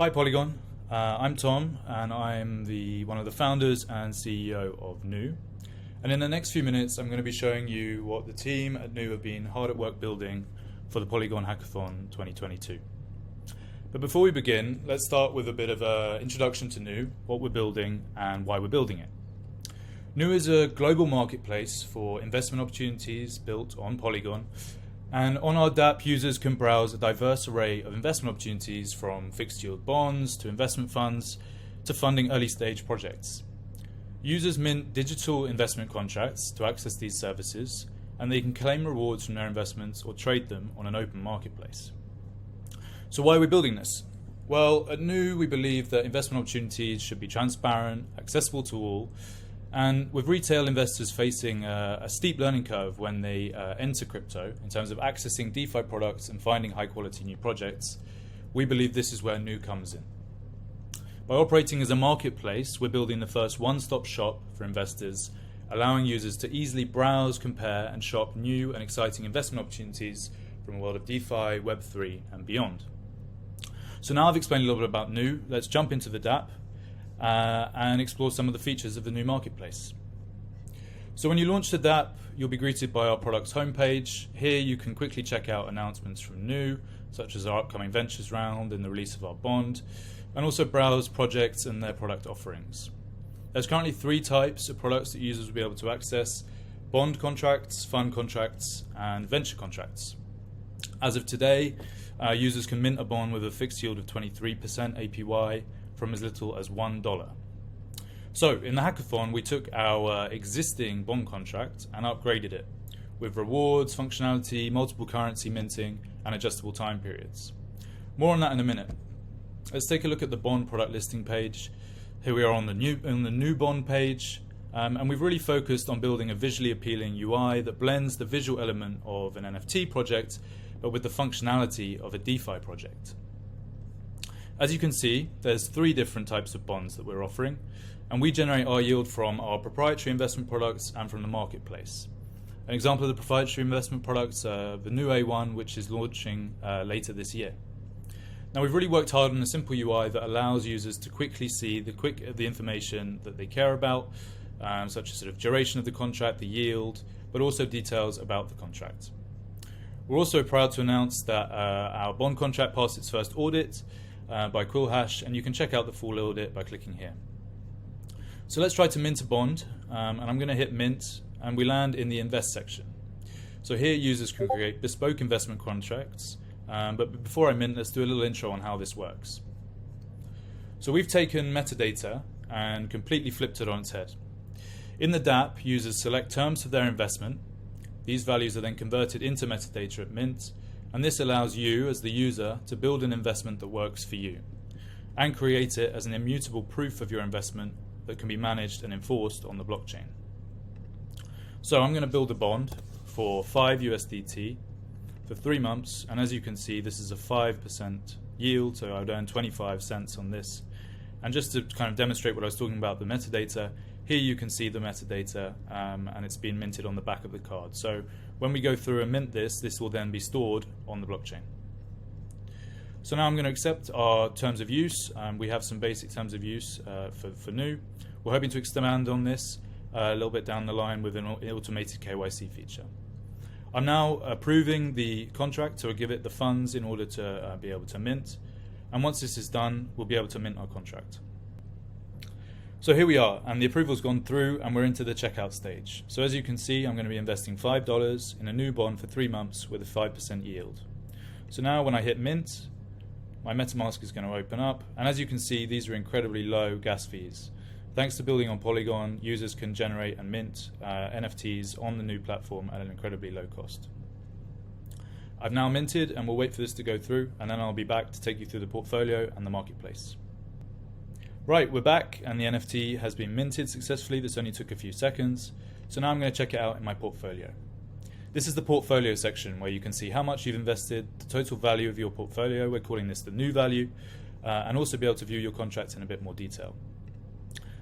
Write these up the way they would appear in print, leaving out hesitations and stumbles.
Hi Polygon, I'm Tom and I'm one of the founders and CEO of Nous. And in the next few minutes I'm going to be showing you what the team at Nous have been hard at work building for the Polygon Hackathon 2022. But before we begin, let's start with a bit of an introduction to Nous, what we're building and why we're building it. Nous is a global marketplace for investment opportunities built on Polygon. And on our DApp, users can browse a diverse array of investment opportunities from fixed yield bonds to investment funds to funding early stage projects. Users mint digital investment contracts to access these services, and they can claim rewards from their investments or trade them on an open marketplace. So why are we building this? Well, at Nous, we believe that investment opportunities should be transparent, accessible to all, and with retail investors facing a steep learning curve when they enter crypto in terms of accessing DeFi products and finding high quality new projects, we believe this is where Nous comes in. By operating as a marketplace, we're building the first one-stop shop for investors, allowing users to easily browse, compare and shop new and exciting investment opportunities from a world of DeFi, Web3 and beyond. So now I've explained a little bit about Nous, let's jump into the DApp and explore some of the features of the Nous marketplace. So when you launch the DApp, you'll be greeted by our product's homepage. Here you can quickly check out announcements from Nous, such as our upcoming ventures round and the release of our bond, and also browse projects and their product offerings. There's currently 3 types of products that users will be able to access: bond contracts, fund contracts, and venture contracts. As of today, users can mint a bond with a fixed yield of 23% APY from as little as $1. So in the hackathon, we took our existing bond contract and upgraded it with rewards, functionality, multiple currency minting, and adjustable time periods. More on that in a minute. Let's take a look at the bond product listing page. Here we are on the new bond page, and we've really focused on building a visually appealing UI that blends the visual element of an NFT project, but with the functionality of a DeFi project. As you can see, there's 3 different types of bonds that we're offering, and we generate our yield from our proprietary investment products and from the marketplace. An example of the proprietary investment products are the Nous A1, which is launching later this year. Now we've really worked hard on a simple UI that allows users to quickly see the information that they care about, such as sort of duration of the contract, the yield, but also details about the contract. We're also proud to announce that our bond contract passed its first audit by QuillHash, and you can check out the full audit by clicking here. So let's try to mint a bond, and I'm going to hit mint, and we land in the invest section. So here users can create bespoke investment contracts, but before I mint, let's do a little intro on how this works. So we've taken metadata and completely flipped it on its head. In the DApp, users select terms of their investment. These values are then converted into metadata at mint, and this allows you as the user to build an investment that works for you and create it as an immutable proof of your investment that can be managed and enforced on the blockchain. So I'm going to build a bond for 5 USDT for 3 months, and as you can see, this is a 5% yield, so I would earn 25 cents on this. And just to kind of demonstrate what I was talking about, the metadata, here you can see the metadata, and it's been minted on the back of the card. So when we go through and mint this will then be stored on the blockchain. So now I'm going to accept our terms of use. We have some basic terms of use for Nous. We're hoping to expand on this a little bit down the line with an automated KYC feature. I'm now approving the contract to give it the funds in order to be able to mint. And once this is done, we'll be able to mint our contract. So here we are, and the approval's gone through, and we're into the checkout stage. So as you can see, I'm going to be investing $5 in a Nous bond for 3 months with a 5% yield. So now when I hit mint, my MetaMask is going to open up, and as you can see, these are incredibly low gas fees. Thanks to building on Polygon, users can generate and mint NFTs on the Nous platform at an incredibly low cost. I've now minted, and we'll wait for this to go through, and then I'll be back to take you through the portfolio and the marketplace. Right, we're back, and the NFT has been minted successfully. This only took a few seconds. So now I'm going to check it out in my portfolio. This is the portfolio section where you can see how much you've invested, the total value of your portfolio. We're calling this the Nous value, and also be able to view your contract in a bit more detail.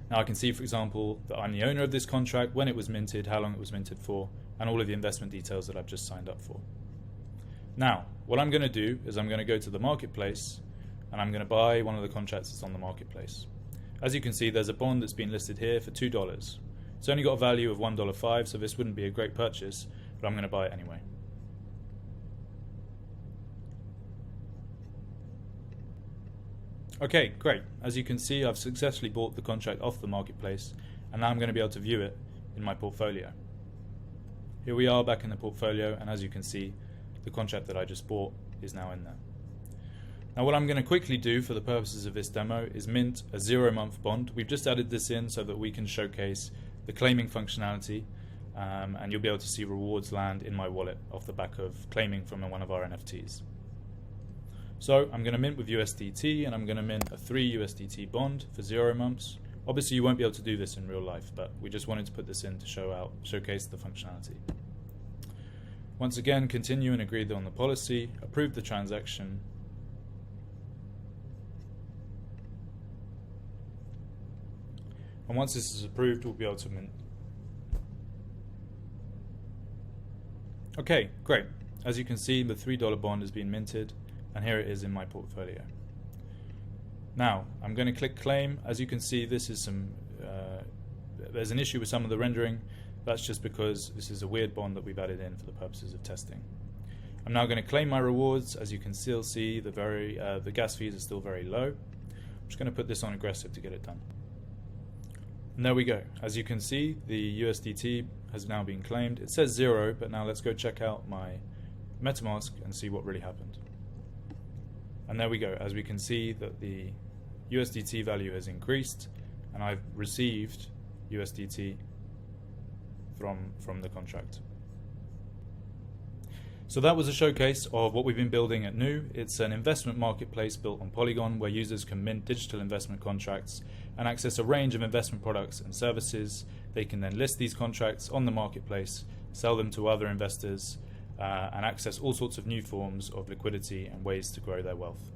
Now I can see, for example, that I'm the owner of this contract, when it was minted, how long it was minted for, and all of the investment details that I've just signed up for. Now, what I'm going to do is I'm going to go to the marketplace, and I'm going to buy one of the contracts that's on the marketplace. As you can see, there's a bond that's been listed here for $2. It's only got a value of $1.05, so this wouldn't be a great purchase, but I'm going to buy it anyway. Okay, great. As you can see, I've successfully bought the contract off the marketplace, and now I'm going to be able to view it in my portfolio. Here we are back in the portfolio, and as you can see, the contract that I just bought is now in there. Now what I'm going to quickly do for the purposes of this demo is mint a 0-month bond. We've just added this in so that we can showcase the claiming functionality, and you'll be able to see rewards land in my wallet off the back of claiming from one of our NFTs. So I'm going to mint with USDT, and I'm going to mint a 3 USDT bond for 0 months. Obviously you won't be able to do this in real life, but we just wanted to put this in to showcase the functionality. Once again, continue and agree on the policy, approve the transaction, and once this is approved, we'll be able to mint. Okay, great. As you can see, the $3 bond has been minted, and here it is in my portfolio. Now, I'm going to click claim. As you can see, this is there's an issue with some of the rendering. That's just because this is a weird bond that we've added in for the purposes of testing. I'm now going to claim my rewards. As you can still see, the gas fees are still very low. I'm just going to put this on aggressive to get it done. And there we go. As you can see, the USDT has now been claimed. It says 0, but now let's go check out my MetaMask and see what really happened. And there we go. As we can see that the USDT value has increased, and I've received USDT from the contract. So that was a showcase of what we've been building at Nous. It's an investment marketplace built on Polygon where users can mint digital investment contracts and access a range of investment products and services. They can then list these contracts on the marketplace, sell them to other investors, and access all sorts of new forms of liquidity and ways to grow their wealth.